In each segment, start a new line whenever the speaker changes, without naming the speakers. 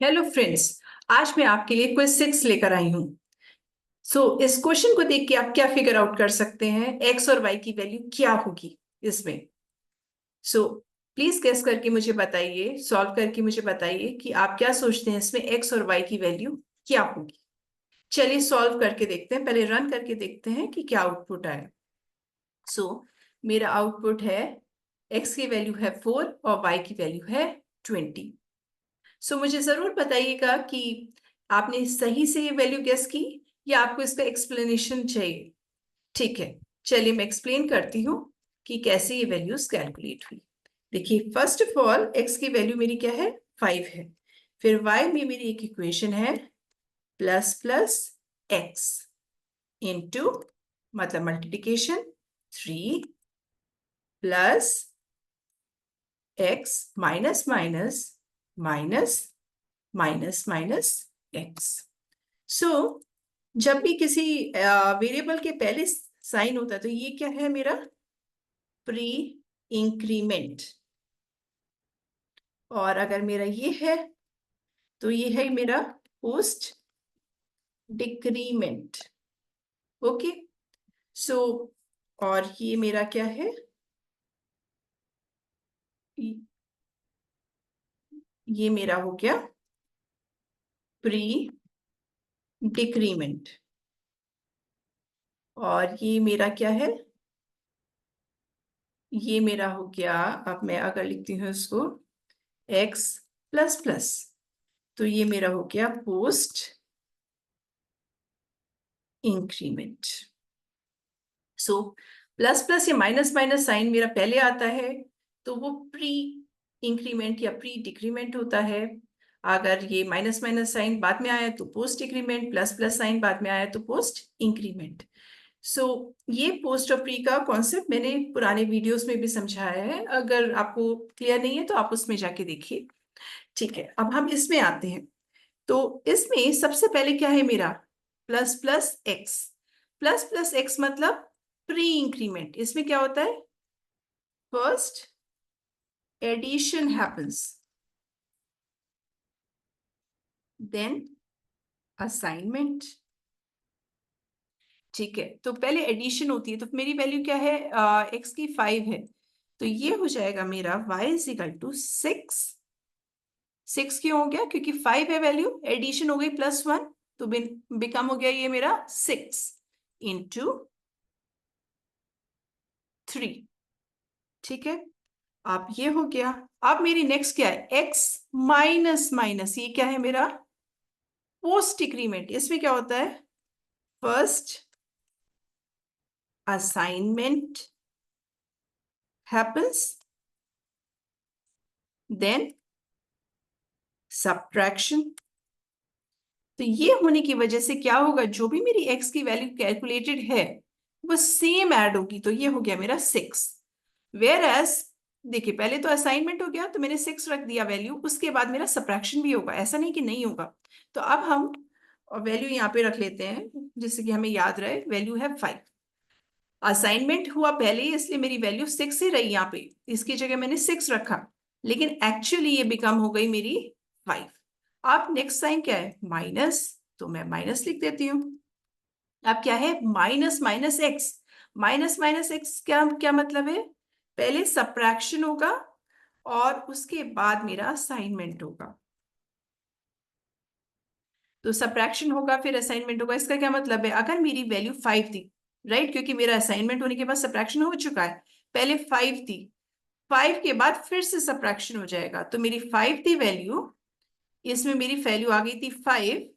Hello friends. आज मैं आपके लिए क्विज 6 लेकर आई हूँ। इस क्वेश्चन को देख के आप क्या फिगर आउट कर सकते हैं, एक्स और वाई की वैल्यू क्या होगी इसमें। सो प्लीज गेस करके मुझे बताइए, सॉल्व करके मुझे बताइए कि आप क्या सोचते हैं इसमें एक्स और वाई की वैल्यू क्या होगी। चलिए सॉल्व करके देखते हैं, पहले रन करके देखते हैं कि क्या आउटपुट आए। सो मेरा आउटपुट है, एक्स की वैल्यू है 4 और वाई की वैल्यू है 20। मुझे जरूर बताइएगा कि आपने सही से ये वैल्यू गेस की या आपको इसका एक्सप्लेनेशन चाहिए। ठीक है, चलिए मैं एक्सप्लेन करती हूँ कि कैसे ये वैल्यूज कैलकुलेट हुई। देखिए, फर्स्ट ऑफ ऑल एक्स की वैल्यू मेरी क्या है, 5 है। फिर वाई में मेरी एक इक्वेशन है, प्लस प्लस एक्स इंटू, मतलब multiplication, 3 plus x minus minus minus minus minus x. So जब भी किसी वेरिएबल के पहले साइन होता है तो ये क्या है मेरा, प्री इंक्रीमेंट। और अगर मेरा ये है तो ये है मेरा पोस्ट डिक्रीमेंट। ओके। सो और ये मेरा क्या है, ये मेरा हो गया प्री डिक्रीमेंट। और ये मेरा क्या है, ये मेरा हो गया, अब मैं अगर लिखती हूँ इसको एक्स प्लस प्लस, तो ये मेरा हो गया post increment. So plus plus या माइनस माइनस साइन मेरा पहले आता है तो वो प्री इंक्रीमेंट या प्री डिक्रीमेंट होता है। अगर ये माइनस माइनस साइन बाद में आया तो post decrement, plus plus sign बाद में आया तो पोस्ट इंक्रीमेंट। सो ये पोस्ट और प्री का कॉन्सेप्ट मैंने पुराने वीडियोस में भी समझाया है, अगर आपको क्लियर नहीं है तो आप उसमें जाके देखिए। ठीक है, अब हम इसमें आते हैं। तो इसमें सबसे पहले क्या है मेरा, plus plus x. Plus plus x मतलब प्री इंक्रीमेंट। इसमें क्या होता है, first addition happens, then assignment. ठीक है, तो पहले एडिशन होती है, तो मेरी वैल्यू क्या है, एक्स की 5 है, तो ये हो जाएगा मेरा y इज इक्वल टू 6। 6 क्यों हो गया, क्योंकि 5 है वैल्यू, एडिशन हो गई +1, तो बिकम हो गया ये मेरा 6 इंटू 3। ठीक है, अब ये हो गया। अब मेरी नेक्स्ट क्या है, x माइनस माइनस, ये क्या है मेरा पोस्ट डिक्रीमेंट। इसमें क्या होता है, first assignment happens, then subtraction. तो ये होने की वजह से क्या होगा, जो भी मेरी x की वैल्यू कैलकुलेटेड है वो सेम ऐड होगी, तो ये हो गया मेरा 6। वेयर एज देखिए, पहले तो असाइनमेंट हो गया तो मैंने 6 रख दिया वैल्यू, उसके बाद मेरा सब्ट्रैक्शन भी होगा, ऐसा नहीं कि नहीं होगा। तो अब हम वैल्यू यहाँ पे रख लेते हैं जिससे कि हमें याद रहे, वैल्यू है 5। असाइनमेंट हुआ पहले ही इसलिए मेरी वैल्यू 6 ही रही, यहाँ पे इसकी जगह मैंने 6 रखा, लेकिन एक्चुअली ये बिकम हो गई मेरी 5। अब नेक्स्ट साइन क्या है, माइनस, तो मैं माइनस लिख देती हूँ। अब क्या है, minus minus x. Minus minus x क्या क्या मतलब है, पहले सब्ट्रैक्शन होगा और उसके बाद मेरा असाइनमेंट होगा। तो सब्ट्रैक्शन होगा फिर असाइनमेंट होगा, इसका क्या मतलब है, अगर मेरी वैल्यू 5 थी, राइट, क्योंकि मेरा असाइनमेंट होने के बाद सब्ट्रैक्शन हो चुका है, पहले 5 थी, 5 के बाद फिर से सब्ट्रैक्शन हो जाएगा, तो मेरी 5 थी वैल्यू, इसमें मेरी वैल्यू आ गई थी 5,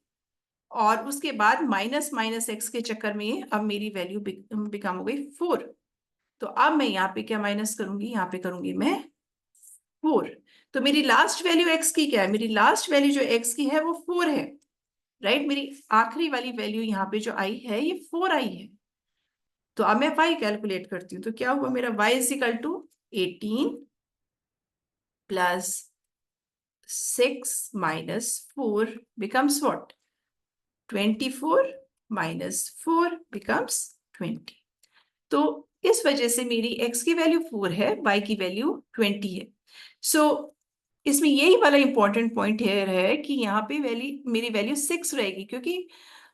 और उसके बाद माइनस माइनस एक्स के चक्कर में अब मेरी वैल्यू बिकम हो गई 4। तो अब मैं यहाँ पे क्या माइनस करूंगी, यहाँ पे करूंगी मैं 4। तो मेरी लास्ट वैल्यू एक्स की क्या है, मेरी लास्ट वैल्यू जो एक्स की है वो 4 है, राइट। मेरी आखिरी वाली वैल्यू यहाँ पे जो आई है ये 4 आई है। तो अब मैं y कैलकुलेट करती हूँ, तो क्या हुआ मेरा, y is equal to 18 plus 6 minus 4 becomes what, 24 minus 4 becomes 20। तो इस वजह से मेरी x की वैल्यू 4 है, y की वैल्यू 20 है। सो इसमें यही वाला इंपॉर्टेंट पॉइंट है कि यहाँ पे मेरी वैल्यू 6 रहेगी, क्योंकि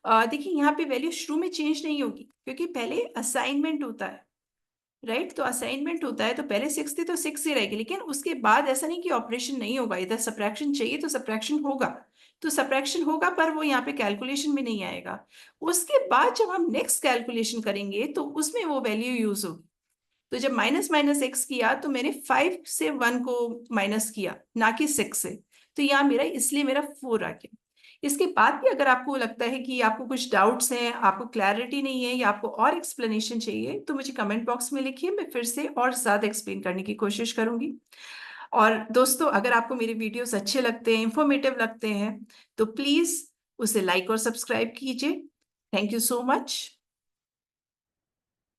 देखिए यहाँ पे वैल्यू शुरू में चेंज नहीं होगी, क्योंकि पहले असाइनमेंट होता है, राइट। तो असाइनमेंट होता है तो पहले 6 थी तो 6 ही रहेगी, लेकिन उसके बाद ऐसा नहीं कि ऑपरेशन नहीं होगा, इधर सब्ट्रैक्शन चाहिए तो सब्ट्रैक्शन होगा। तो सब्ट्रैक्शन होगा पर वो यहाँ पे कैलकुलेशन में नहीं आएगा। उसके बाद जब हम नेक्स्ट कैलकुलेशन करेंगे तो उसमें वो वैल्यू यूज होगी। तो जब माइनस माइनस एक्स किया तो मैंने 5 से 1 को माइनस किया, ना कि 6 से। तो यहाँ मेरा, इसलिए मेरा 4 आ गया। इसके बाद भी अगर आपको लगता है कि आपको कुछ डाउट्स हैं, आपको क्लैरिटी नहीं है, या आपको और एक्सप्लेनेशन चाहिए, तो मुझे कमेंट बॉक्स में लिखिए, मैं फिर से और ज़्यादा एक्सप्लेन करने की कोशिश करूंगी। और दोस्तों, अगर आपको मेरे वीडियोस अच्छे लगते हैं, इंफॉर्मेटिव लगते हैं, तो प्लीज़ उसे लाइक और सब्सक्राइब कीजिए। Thank you so much.